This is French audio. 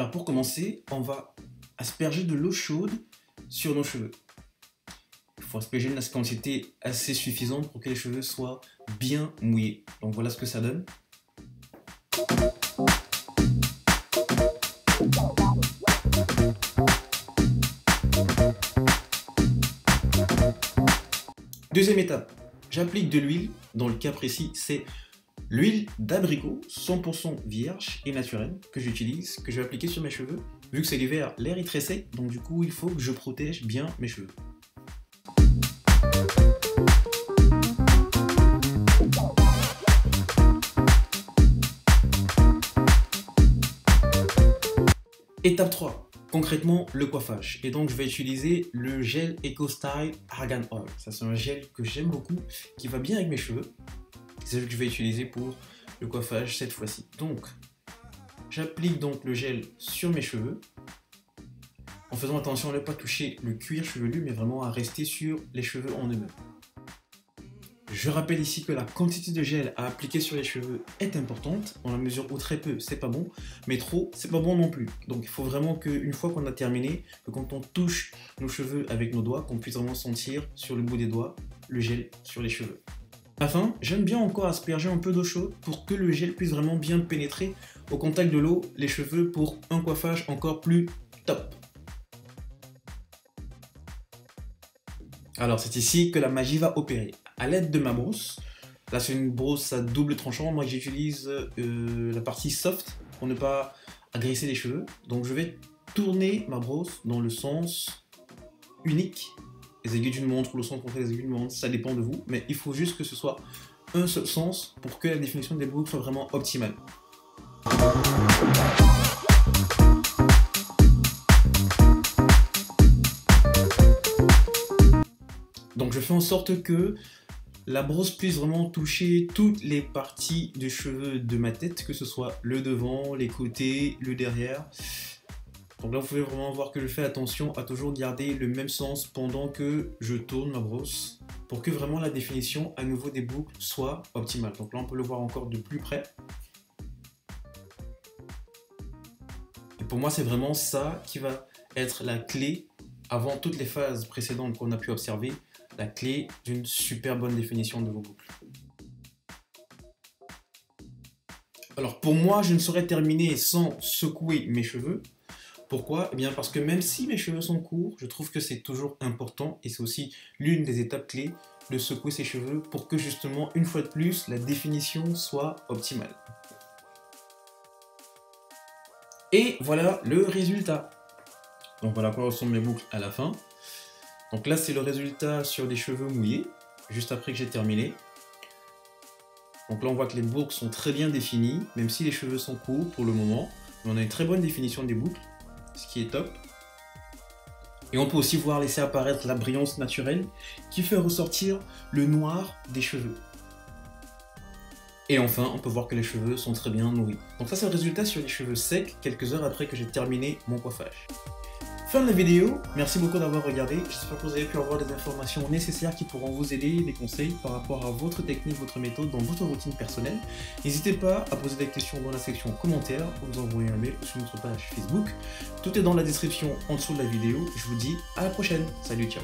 Alors pour commencer, on va asperger de l'eau chaude sur nos cheveux. Il faut asperger une quantité assez suffisante pour que les cheveux soient bien mouillés. Donc voilà ce que ça donne. Deuxième étape, j'applique de l'huile. Dans le cas précis, c'est l'huile d'abricot 100% vierge et naturelle que j'utilise, que je vais appliquer sur mes cheveux. Vu que c'est l'hiver, l'air est très sec, donc du coup il faut que je protège bien mes cheveux. Étape 3, concrètement le coiffage. Et donc je vais utiliser le gel EcoStyle Argan Oil. Ça c'est un gel que j'aime beaucoup, qui va bien avec mes cheveux. C'est ce que je vais utiliser pour le coiffage cette fois-ci. Donc j'applique donc le gel sur mes cheveux, en faisant attention à ne pas toucher le cuir chevelu, mais vraiment à rester sur les cheveux en eux-mêmes. Je rappelle ici que la quantité de gel à appliquer sur les cheveux est importante, dans la mesure où très peu c'est pas bon, mais trop c'est pas bon non plus. Donc il faut vraiment qu'une fois qu'on a terminé, que quand on touche nos cheveux avec nos doigts, qu'on puisse vraiment sentir sur le bout des doigts le gel sur les cheveux. À la fin, j'aime bien encore asperger un peu d'eau chaude pour que le gel puisse vraiment bien pénétrer au contact de l'eau les cheveux pour un coiffage encore plus top. Alors c'est ici que la magie va opérer. À l'aide de ma brosse, là c'est une brosse à double tranchant, moi j'utilise la partie soft pour ne pas agresser les cheveux. Donc je vais tourner ma brosse dans le sens unique. Les aiguilles d'une montre ou le sens contre les aiguilles d'une montre, ça dépend de vous, mais il faut juste que ce soit un seul sens pour que la définition des boucles soit vraiment optimale. Donc je fais en sorte que la brosse puisse vraiment toucher toutes les parties des cheveux de ma tête, que ce soit le devant, les côtés, le derrière. Donc là vous pouvez vraiment voir que je fais attention à toujours garder le même sens pendant que je tourne ma brosse, pour que vraiment la définition à nouveau des boucles soit optimale. Donc là on peut le voir encore de plus près. Et pour moi c'est vraiment ça qui va être la clé, avant toutes les phases précédentes qu'on a pu observer, la clé d'une super bonne définition de vos boucles. Alors pour moi, je ne saurais terminer sans secouer mes cheveux. Pourquoi? Eh bien parce que même si mes cheveux sont courts, je trouve que c'est toujours important, et c'est aussi l'une des étapes clés, de secouer ses cheveux pour que justement, une fois de plus, la définition soit optimale. Et voilà le résultat. Donc voilà à quoi ressemblent mes boucles à la fin. Donc là c'est le résultat sur des cheveux mouillés, juste après que j'ai terminé. Donc là on voit que les boucles sont très bien définies, même si les cheveux sont courts pour le moment. Mais on a une très bonne définition des boucles, ce qui est top. Et on peut aussi voir laisser apparaître la brillance naturelle qui fait ressortir le noir des cheveux. Et enfin, on peut voir que les cheveux sont très bien nourris. Donc ça c'est le résultat sur les cheveux secs, quelques heures après que j'ai terminé mon coiffage. Fin de la vidéo, merci beaucoup d'avoir regardé, j'espère que vous avez pu avoir des informations nécessaires qui pourront vous aider, des conseils par rapport à votre technique, votre méthode dans votre routine personnelle. N'hésitez pas à poser des questions dans la section commentaires ou nous envoyer un mail sur notre page Facebook. Tout est dans la description en dessous de la vidéo, je vous dis à la prochaine, salut, ciao.